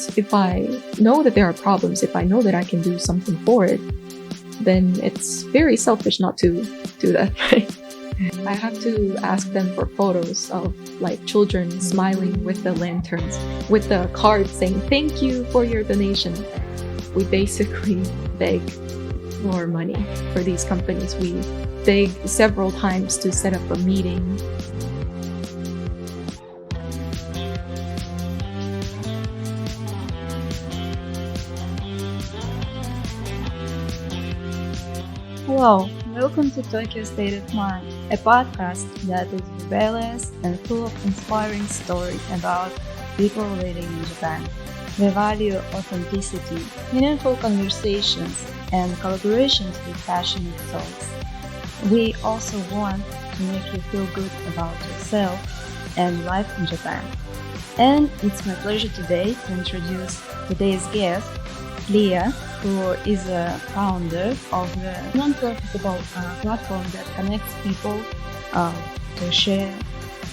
if I know that there are problems, if I know that I can do something for it, then it's very selfish not to do that, right? I have to ask them for photos of like children smiling with the lanterns, with the card saying, "Thank you for your donation." We basically beg for money for these companies. We beg several times to set up a meeting. Hello, welcome to Tokyo State of Mind, a podcast that is rebellious and full of inspiring stories about people living in Japan. We value authenticity, meaningful conversations, and collaborations with passionate souls. We also want to make you feel good about yourself and life in Japan. And it's my pleasure today to introduce today's guest, Leah, who is a founder of a non-profitable platform that connects people to share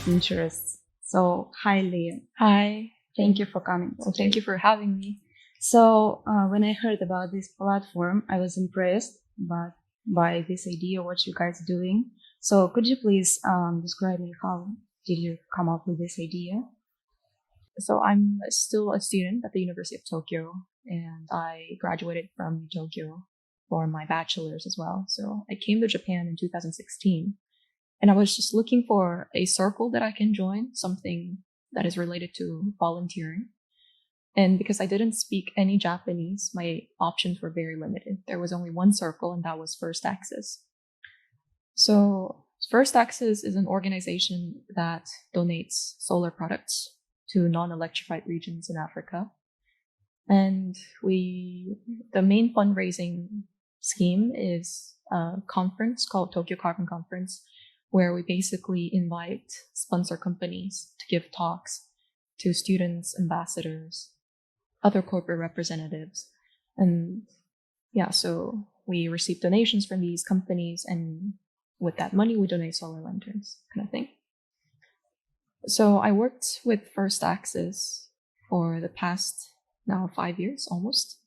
interests. So, hi Leah. Hi. Thank you for coming. Well, thank you for having me. So, when I heard about this platform, I was impressed by this idea, what you guys are doing. So, could you please describe me how did you come up with this idea? So I'm still a student at the University of Tokyo, and I graduated from Tokyo for my bachelor's as well. So I came to Japan in 2016, and I was just looking for a circle that I can join, something that is related to volunteering. And because I didn't speak any Japanese, my options were very limited. There was only one circle, and that was First Access. So First Access is an organization that donates solar products to non-electrified regions in Africa. And the main fundraising scheme is a conference called Tokyo Carbon Conference, where we basically invite sponsor companies to give talks to students, ambassadors, other corporate representatives. And yeah, so we receive donations from these companies, and with that money, we donate solar lanterns, kind of thing. So I worked with First Access for the past now 5 years almost.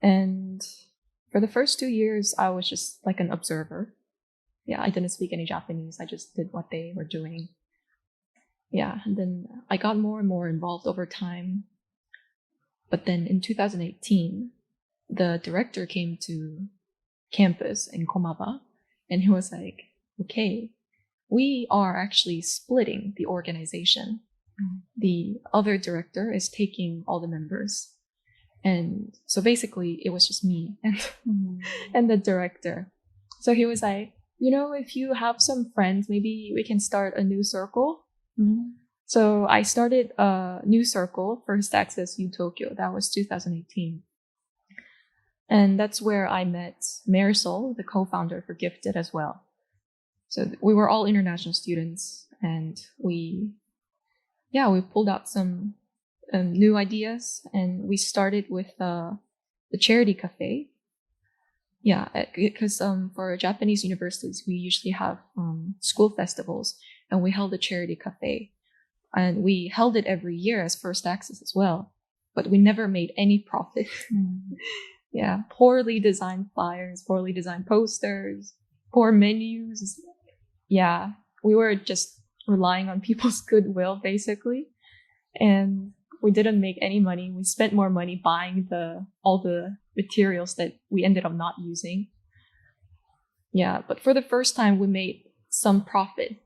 And for the first 2 years, I was just like an observer. Yeah, I didn't speak any Japanese. I just did what they were doing. Yeah, and then I got more and more involved over time. But then in 2018, the director came to campus in Komaba, and he was like, "Okay, we are actually splitting the organization. The other director is taking all the members." And so basically it was just me and the director. So he was like, "If you have some friends, maybe we can start a new circle." So I started a new circle, First Access U Tokyo. That was 2018. And that's where I met Marisol, the co-founder for GiftIt as well. So we were all international students, and we pulled out some new ideas, and we started with the charity cafe. Yeah, because for Japanese universities, we usually have school festivals, and we held a charity cafe, and we held it every year as First Access as well, but we never made any profit. Yeah, poorly designed flyers, poorly designed posters, poor menus. Yeah, we were just relying on people's goodwill, basically. And we didn't make any money. We spent more money buying all the materials that we ended up not using. Yeah, but for the first time, we made some profit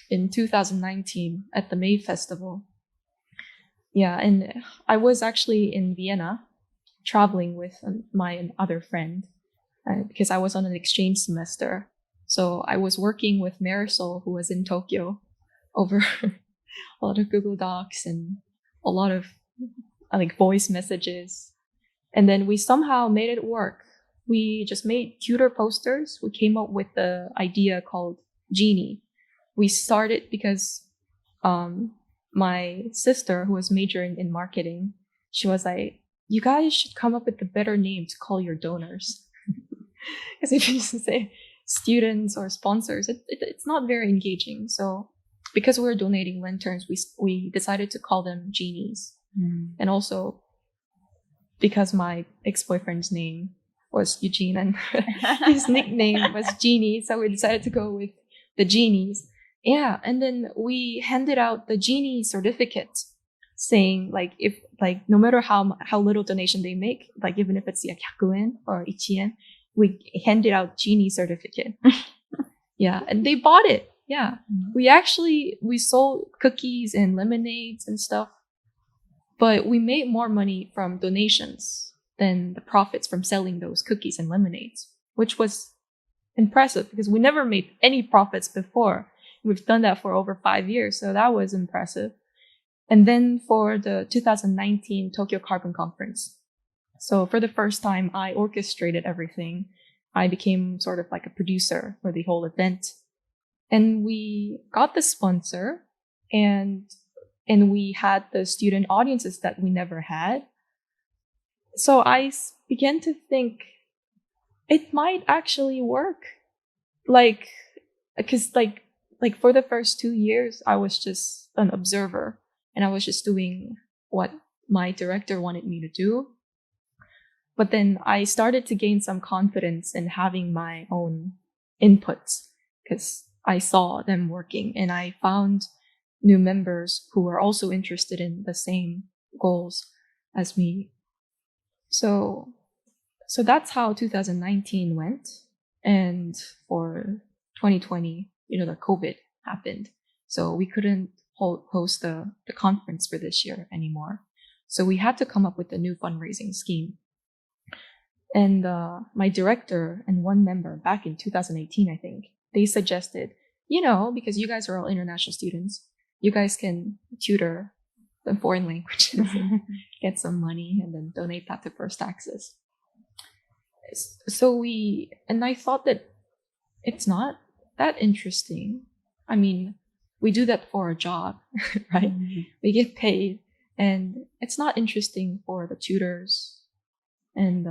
in 2019 at the May Festival. Yeah, and I was actually in Vienna traveling with my other friend because I was on an exchange semester. So I was working with Marisol, who was in Tokyo, over a lot of Google Docs and a lot of like voice messages. And then we somehow made it work. We just made cuter posters. We came up with the idea called Genie. We started because my sister, who was majoring in marketing, she was like, "You guys should come up with a better name to call your donors." Because if you just say students or sponsors, it's not very engaging. So because we're donating lanterns, we decided to call them genies. And also because my ex-boyfriend's name was Eugene and his nickname was Genie. So we decided to go with the Genies. Yeah. And then we handed out the Genie certificate saying like, if like, no matter how little donation they make, like even if it's 100yen or 1yen, we handed out Genie certificate. Yeah. And they bought it. Yeah. We sold cookies and lemonades and stuff, but we made more money from donations than the profits from selling those cookies and lemonades, which was impressive because we never made any profits before. We've done that for over 5 years. So that was impressive. And then for the 2019 Tokyo Carbon Conference. So for the first time, I orchestrated everything. I became sort of like a producer for the whole event. And we got the sponsor and we had the student audiences that we never had. So I began to think it might actually work. Like, because like for the first 2 years, I was just an observer and I was just doing what my director wanted me to do. But then I started to gain some confidence in having my own inputs because I saw them working and I found new members who were also interested in the same goals as me. So that's how 2019 went. And for 2020, the COVID happened. So we couldn't host the conference for this year anymore. So we had to come up with a new fundraising scheme. And my director and one member back in 2018, I think, they suggested, because you guys are all international students, you guys can tutor the foreign languages and get some money and then donate that to First Access. So I thought that it's not that interesting. I mean, we do that for a job, right? Mm-hmm. We get paid and it's not interesting for the tutors. And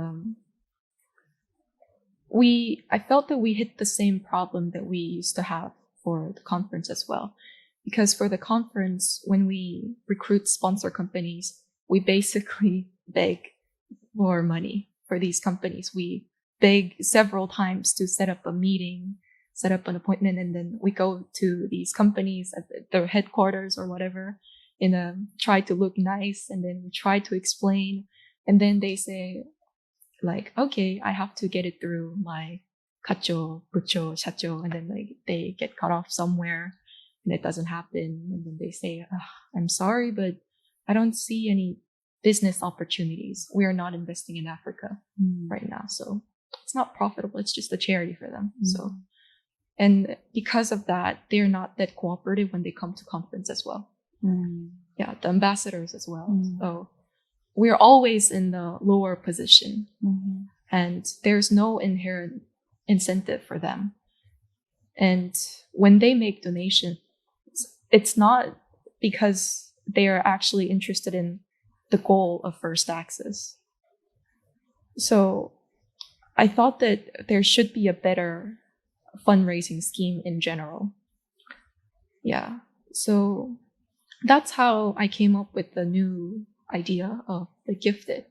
I felt that we hit the same problem that we used to have for the conference as well. Because for the conference, when we recruit sponsor companies, we basically beg for money for these companies. We beg several times to set up a meeting, set up an appointment, and then we go to these companies at their headquarters or whatever and try to look nice, and then we try to explain, and then they say, like, okay, I have to get it through my kacho, bucho, shacho, and then like they get cut off somewhere and it doesn't happen. And then they say, I'm sorry, but I don't see any business opportunities. We are not investing in Africa right now. So it's not profitable. It's just a charity for them. So, and because of that, they're not that cooperative when they come to conference as well. Yeah, the ambassadors as well. So we're always in the lower position and there's no inherent incentive for them. And when they make donations, it's not because they are actually interested in the goal of First Access. So I thought that there should be a better fundraising scheme in general. Yeah. So that's how I came up with the new idea of the GiftIt.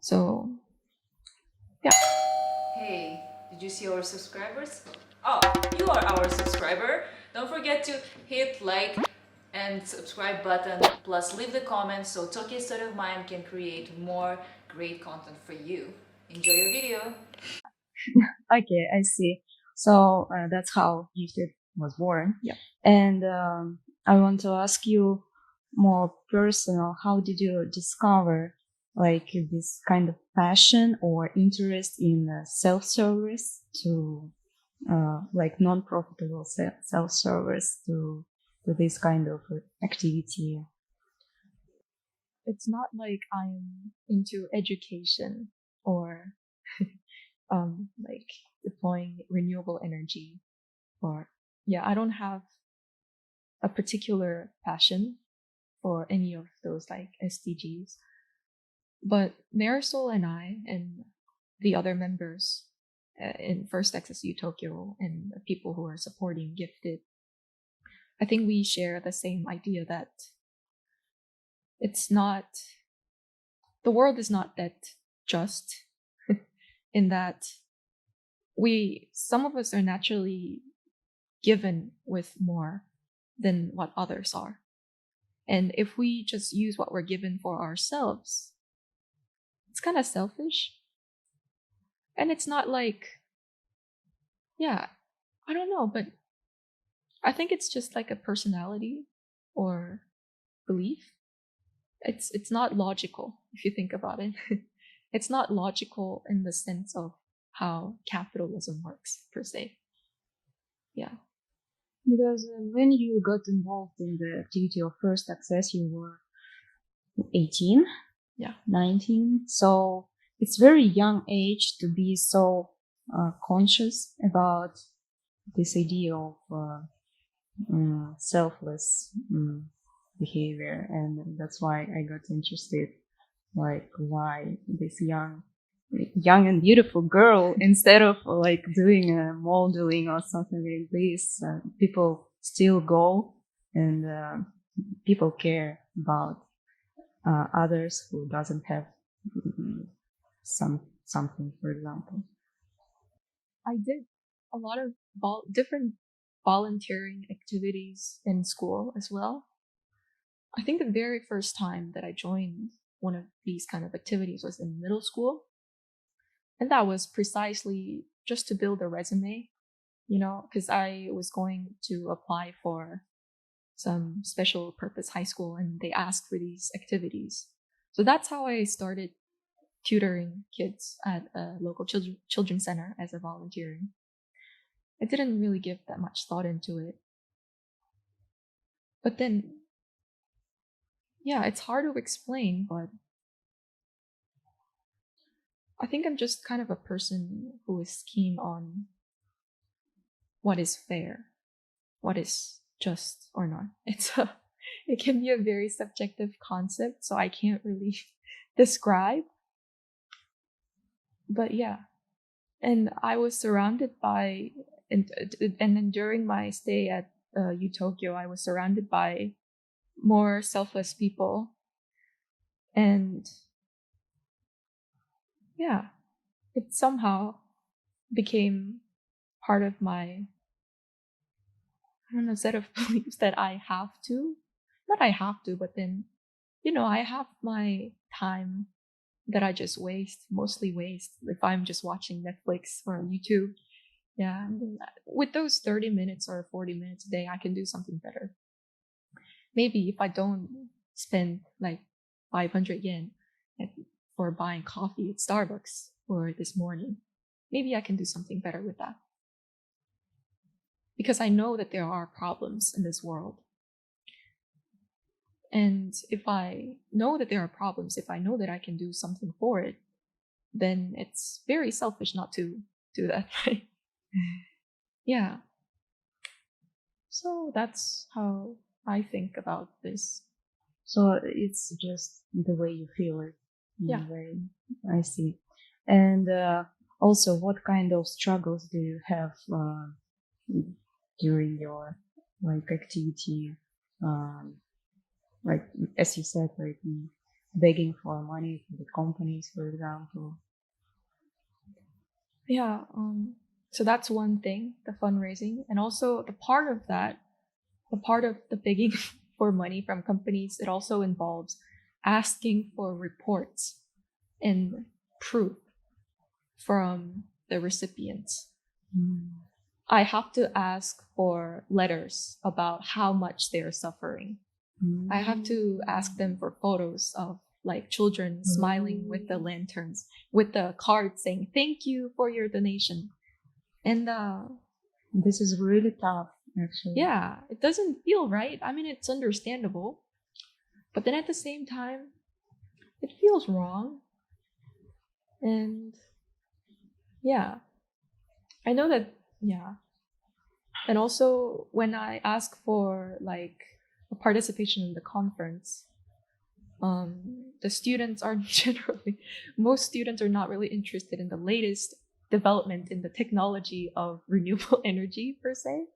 So, yeah. Hey, did you see our subscribers? Oh, you are our subscriber. Don't forget to hit like and subscribe button, plus leave the comments so Tokyo's State of Mind can create more great content for you. Enjoy your video. Okay, I see. So that's how GiftIt was born. Yeah. And I want to ask you more personal. How did you discover like this kind of passion or interest in self-service to like non-profitable self-service to this kind of activity? It's not like I'm into education or like deploying renewable energy or I don't have a particular passion for any of those like SDGs. But Marisol and I and the other members in First Access U Tokyo and the people who are supporting GiftIt, I think we share the same idea that it's not the world is not that just in that some of us are naturally given with more than what others are. And if we just use what we're given for ourselves, it's kind of selfish. And it's not like, yeah, I don't know, but I think it's just like a personality or belief. It's not logical if you think about it. It's not logical in the sense of how capitalism works per se. Yeah. Because when you got involved in the activity of first access, you were 18, Yeah. 19. So it's very young age to be so conscious about this idea of selfless behavior. And that's why I got interested, like why this young and beautiful girl, instead of like doing a modeling or something like this, people still go and people care about others who doesn't have something, for example. I did a lot of different volunteering activities in school as well. I think the very first time that I joined one of these kind of activities was in middle school. And that was precisely just to build a resume, because I was going to apply for some special purpose high school and they asked for these activities. So that's how I started tutoring kids at a local children's center as a volunteering. I didn't really give that much thought into it. But then, yeah, it's hard to explain, but I think I'm just kind of a person who is keen on what is fair, what is just or not. It can be a very subjective concept, so I can't really describe. But yeah, and I was surrounded by, and then during my stay at U Tokyo, I was surrounded by more selfless people, and yeah, it somehow became part of my, I don't know, set of beliefs that I have to, not I have to, but then, I have my time that I just mostly waste if I'm just watching Netflix or YouTube. Yeah, and then with those 30 minutes or 40 minutes a day, I can do something better. Maybe if I don't spend like 500 yen for buying coffee at Starbucks for this morning, maybe I can do something better with that. Because I know that there are problems in this world. And if I know that there are problems, if I know that I can do something for it, then it's very selfish not to do that, right? Yeah. So that's how I think about this. So it's just the way you feel it. Yeah. Way. I see. And also, what kind of struggles do you have during your activity? Like as you said, like begging for money for the companies, for example. Yeah. So that's one thing, the fundraising, and also the part of the begging for money from companies. It also involves asking for reports and proof from the recipients. I have to ask for letters about how much they are suffering. I have to ask them for photos of like children smiling with the lanterns, with the card saying, "Thank you for your donation." And this is really tough, actually. Yeah, it doesn't feel right. I mean, it's understandable. But then at the same time, it feels wrong. And yeah, I know that, yeah. And also when I ask for like a participation in the conference, the students are most students are not really interested in the latest development in the technology of renewable energy per se.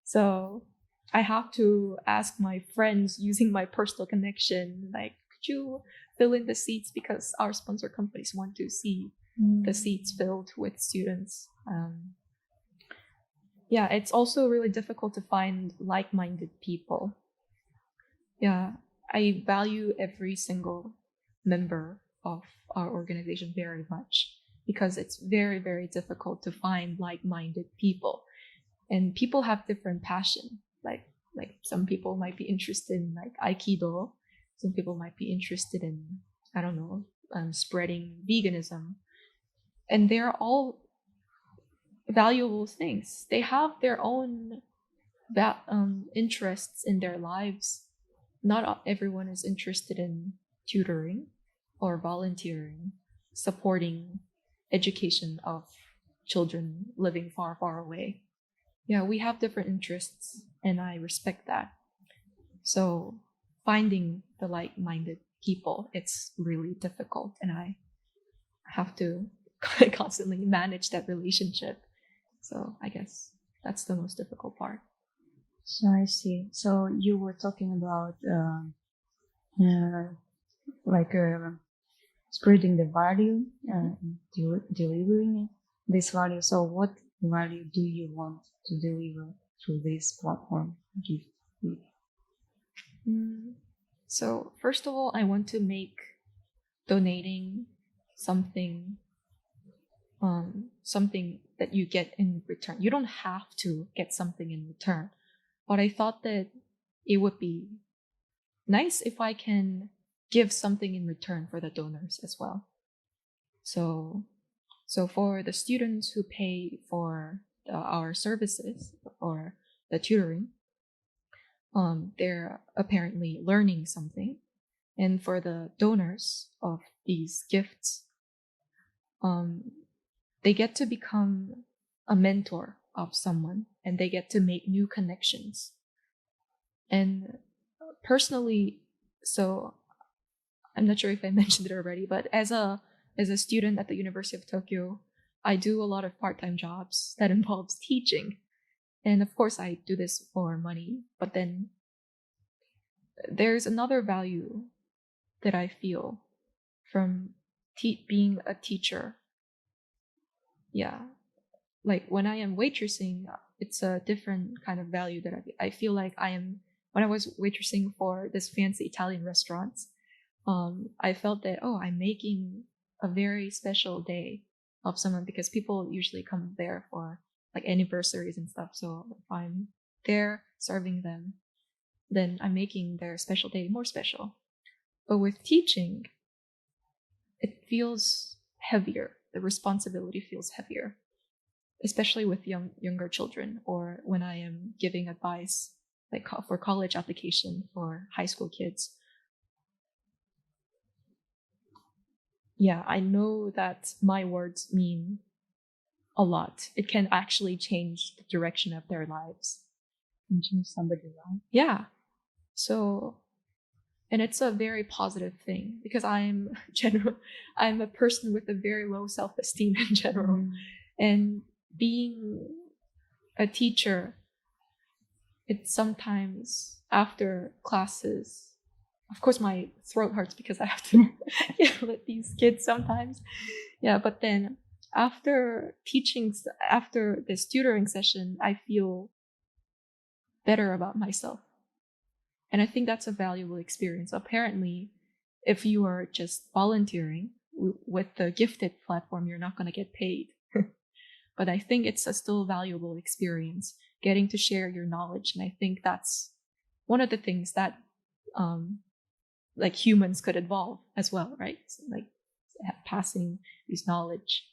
So I have to ask my friends using my personal connection, like, could you fill in the seats because our sponsor companies want to see the seats filled with students. Yeah, it's also really difficult to find like-minded people. Yeah, I value every single member of our organization very much because it's very, very difficult to find like-minded people. And people have different passion. Like some people might be interested in like Aikido. Some people might be interested in, I don't know, spreading veganism. And they're all valuable things. They have their own interests in their lives. Not everyone is interested in tutoring or volunteering, supporting education of children living far, far away. Yeah, we have different interests, and I respect that. So finding the like-minded people, it's really difficult, and I have to constantly manage that relationship. So I guess that's the most difficult part. So I see. So you were talking about like spreading the value, delivering this value. So what value do you want to deliver through this platform? GiftIt? So first of all, I want to make donating something something that you get in return. You don't have to get something in return, but I thought that it would be nice if I can give something in return for the donors as well. So for the students who pay for our services or the tutoring, they're apparently learning something. And for the donors of these gifts, they get to become a mentor of someone and they get to make new connections. And personally, so I'm not sure if I mentioned it already, but as a student at the University of Tokyo, I do a lot of part-time jobs that involves teaching. And of course, I do this for money, but then there's another value that I feel from being a teacher. Yeah, like when I am waitressing, it's a different kind of value that I feel like I am. When I was waitressing for this fancy Italian restaurants, I felt that, oh, I'm making a very special day of someone because people usually come there for like anniversaries and stuff. So if I'm there serving them, then I'm making their special day more special. But with teaching, it feels heavier. The responsibility feels heavier, especially with younger children or when I am giving advice like for college application for high school kids. Yeah, I know that my words mean a lot. It can actually change the direction of their lives. And change somebody's life. Yeah. So, and it's a very positive thing because I'm a person with a very low self-esteem in general. And being a teacher, it's sometimes after classes, of course my throat hurts because I have to yell at these kids sometimes. Yeah, but then after after this tutoring session, I feel better about myself. And I think that's a valuable experience. Apparently, if you are just volunteering with the GiftIt platform, you're not going to get paid. But I think it's a still valuable experience getting to share your knowledge. And I think that's one of the things that like humans could evolve as well, right? So like passing this knowledge.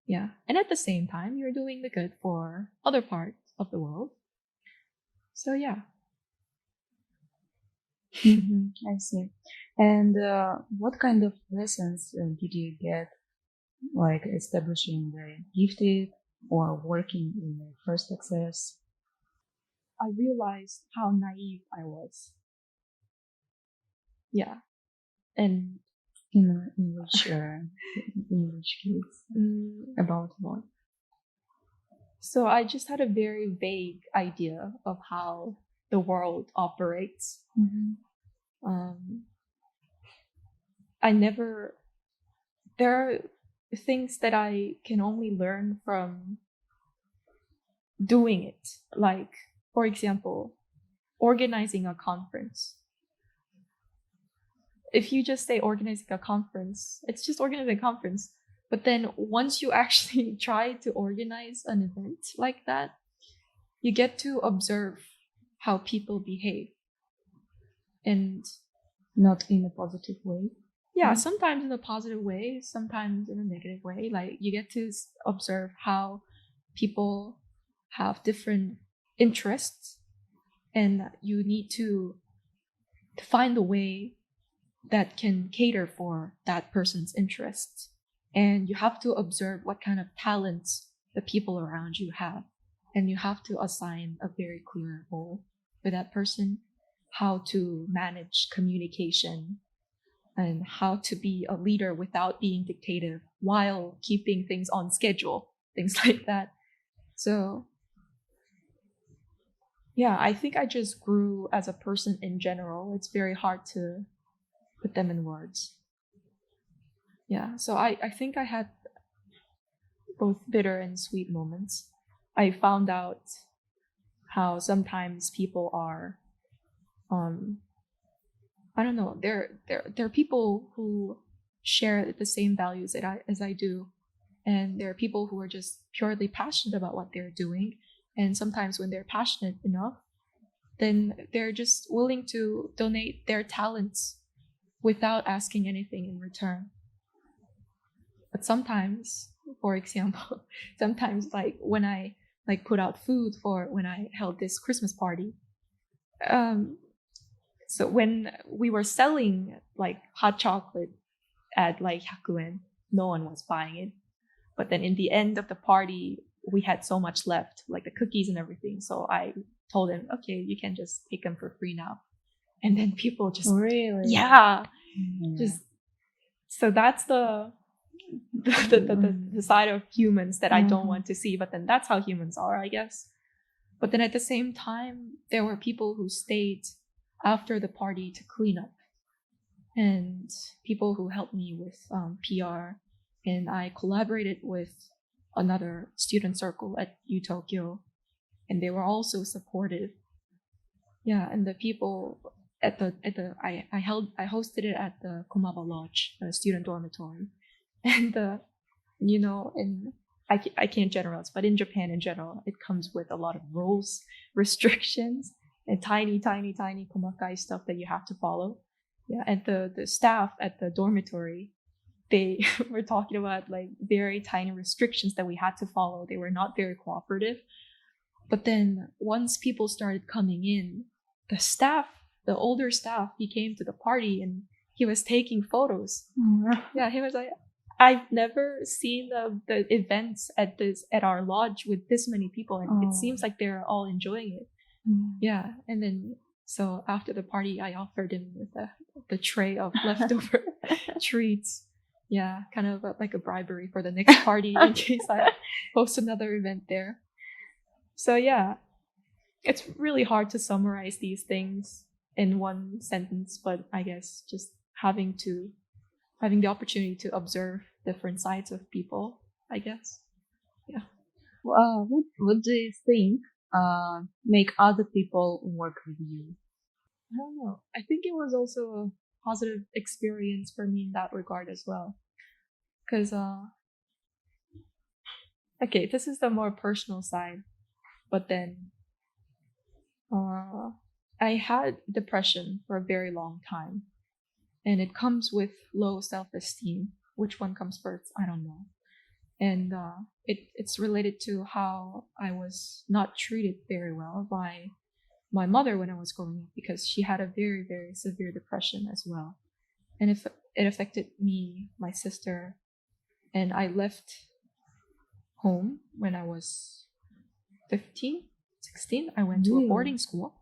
Yeah. And at the same time, you're doing the good for other parts of the world. So yeah. I see. And what kind of lessons did you get, like establishing the GiftIt or working in the first access? I realized how naive I was. Yeah. And In which case? About what? So I just had a very vague idea of how the world operates. there are things that I can only learn from doing it. Like, for example, organizing a conference. If you just say organizing a conference, it's just organizing a conference. But then once you actually try to organize an event like that, you get to observe how people behave. And Not in a positive way. yeah, sometimes in a positive way, sometimes in a negative way. Like, you get to observe how people have different interests, and you need to find a way that can cater for that person's interests. And you have to observe what kind of talents the people around you have. And you have to assign a very clear role for that person, how to manage communication, and how to be a leader without being dictative while keeping things on schedule, things like that. So yeah, I think I just grew as a person in general. It's very hard to put them in words. Yeah, so I think I had both bitter and sweet moments. I found out how sometimes people are, I don't know, there are people who share the same values as I do, and there are people who are just purely passionate about what they're doing. And sometimes when they're passionate enough, then they're just willing to donate their talents without asking anything in return. But sometimes, for example, sometimes like when I like put out food for when I held this Christmas party, so when we were selling like hot chocolate at like 100 yen, no one was buying it. But then in the end of the party, we had so much left, like the cookies and everything. So I told him, okay, you can just take them for free now. And then people just, Really? yeah, Mm. just, so that's the side of humans that I don't want to see. But then that's how humans are, I guess. But then at the same time, there were people who stayed after the party to clean up, and people who helped me with PR. And I collaborated with another student circle at U Tokyo, and they were also supportive. Yeah, and the people at the I hosted it at the Komaba Lodge, the student dormitory, and and I can't generalize, but in Japan in general, it comes with a lot of rules, restrictions, and tiny komakai stuff that you have to follow. Yeah, and the staff at the dormitory, they were talking about like very tiny restrictions that we had to follow. They were not very cooperative. But then once people started coming in, the older staff, he came to the party and he was taking photos. Yeah, he was like, I've never seen the events at our lodge with this many people, and it seems like they're all enjoying it. Yeah, and then so after the party, I offered him with the tray of leftover treats. Yeah, kind of like a bribery for the next party in case I host another event there. So yeah, it's really hard to summarize these things in one sentence, but I guess just having the opportunity to observe different sides of people, I guess. Yeah. What do you think make other people work with you? I don't know. I think it was also a positive experience for me in that regard as well. Because, okay, this is the more personal side, but then I had depression for a very long time, and it comes with low self-esteem. Which one comes first? I don't know. And it's related to how I was not treated very well by my mother when I was growing up, because she had a very, very severe depression as well. And it affected me, my sister, and I left home when I was 15, 16. I went to a boarding school.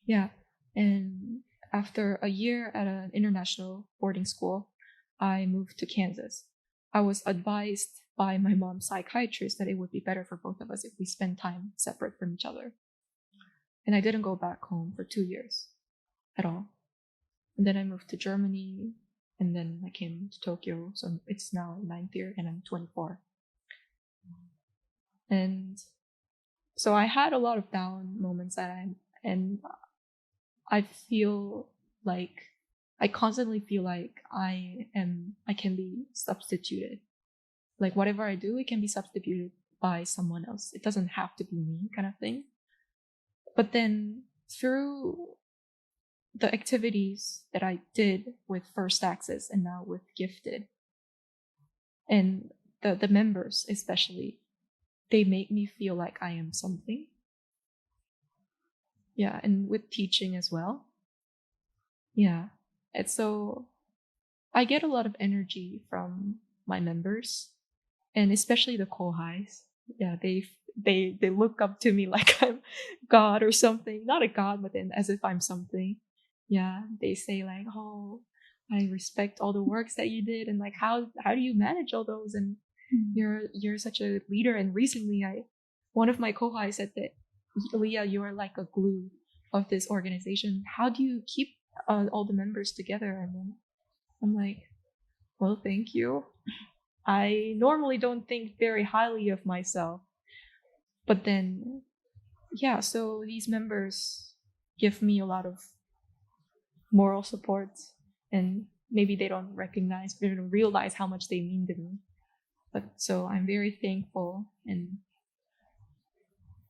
Yeah. And after a year at an international boarding school, I moved to Kansas. I was advised by my mom's psychiatrist that it would be better for both of us if we spend time separate from each other. And I didn't go back home for 2 years at all. And then I moved to Germany And then I came to Tokyo, so it's now 9th year and I'm 24. And so I had a lot of down moments and I feel like I constantly feel like I can be substituted. Like whatever I do, it can be substituted by someone else. It doesn't have to be me, kind of thing. But then through the activities that I did with First Access and now with GiftIt, and the members especially, they make me feel like I am something. Yeah, and with teaching as well. Yeah. And so I get a lot of energy from my members, and especially the kohais. Yeah, they look up to me like I'm God or something. Not a God, but then as if I'm something. Yeah, they say like, "Oh, I respect all the works that you did," and like, how do you manage all those? And you're such a leader. And recently, one of my kohais said that, Leah, you are like a glue of this organization. How do you keep all the members together? And then I'm like, well, thank you. I normally don't think very highly of myself. But then, yeah, so these members give me a lot of moral support, and maybe they don't realize how much they mean to me. But so I'm very thankful, and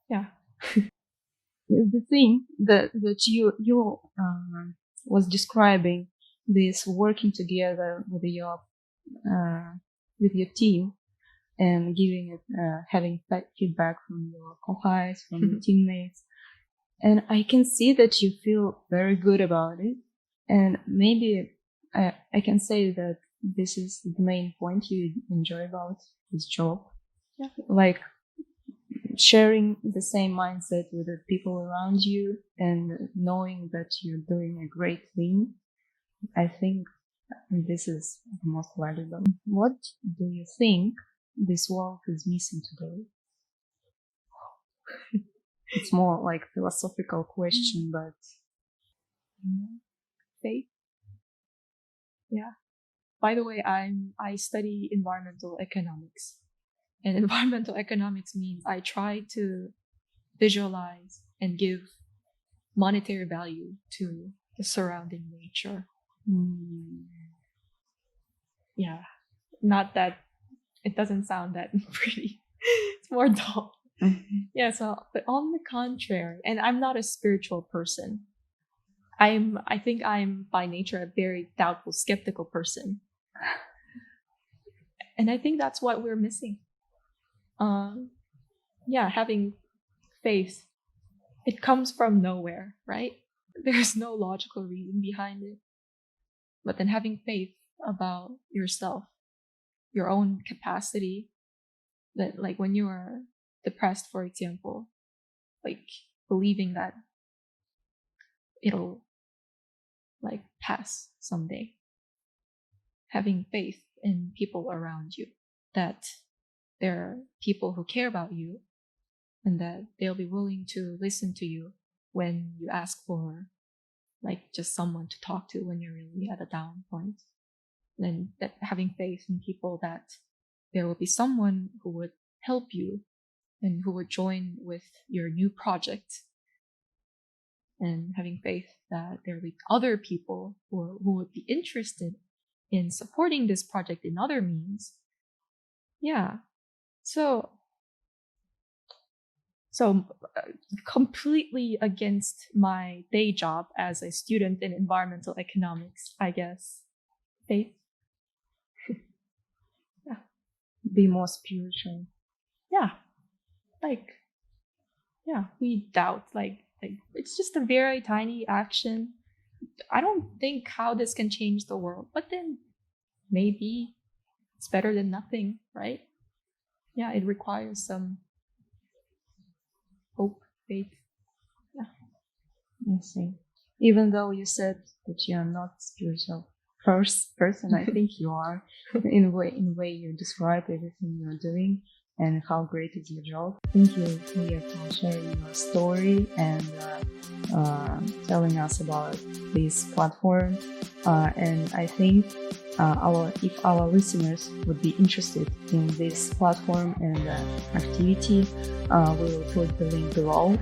yeah. The thing that you was describing, this working together with your team and giving it having feedback from your kohais, from your teammates, and I can see that you feel very good about it. And maybe I can say that this is the main point you enjoy about this job. Yeah. Like sharing the same mindset with the people around you and knowing that you're doing a great thing. I think this is the most valuable. What do you think this world is missing today? It's more like philosophical question, but Faith. Yeah. By the way, I study environmental economics. And environmental economics means I try to visualize and give monetary value to the surrounding nature. Yeah. Not that it doesn't sound that pretty. It's more dull. Yeah, so but on the contrary, and I'm not a spiritual person. I think I'm by nature a very doubtful, skeptical person. And I think that's what we're missing. Yeah, having faith. It comes from nowhere, right? There's no logical reason behind it. But then having faith about yourself, your own capacity, that like when you are depressed, for example, like believing that it'll like pass someday. Having faith in people around you, that there are people who care about you and that they'll be willing to listen to you when you ask for like just someone to talk to when you're really at a down point. And that having faith in people that there will be someone who would help you and who would join with your new project, and having faith that there will be other people who would be interested in supporting this project in other means. Yeah. So completely against my day job as a student in environmental economics, I guess. Faith. Yeah. Be more spiritual. Yeah. Like, yeah, we doubt, like it's just a very tiny action. I don't think how this can change the world, but then maybe it's better than nothing, right? Yeah, it requires some hope, faith. Yeah. I see. Even though you said that you are not spiritual person, I think you are in the way you describe everything you're doing. and how great is your job. Thank you, Leah, for sharing your story and telling us about this platform. And I think if our listeners would be interested in this platform and activity, we will put the link below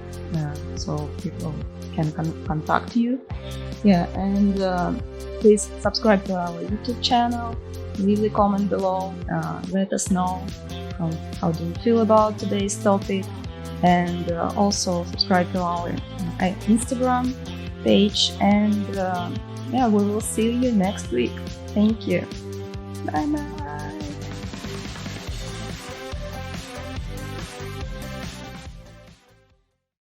so people can contact you. Yeah, and please subscribe to our YouTube channel, leave a comment below, let us know how do you feel about today's topic, and also subscribe to our Instagram page, and we will see you next week. Thank you. Bye bye.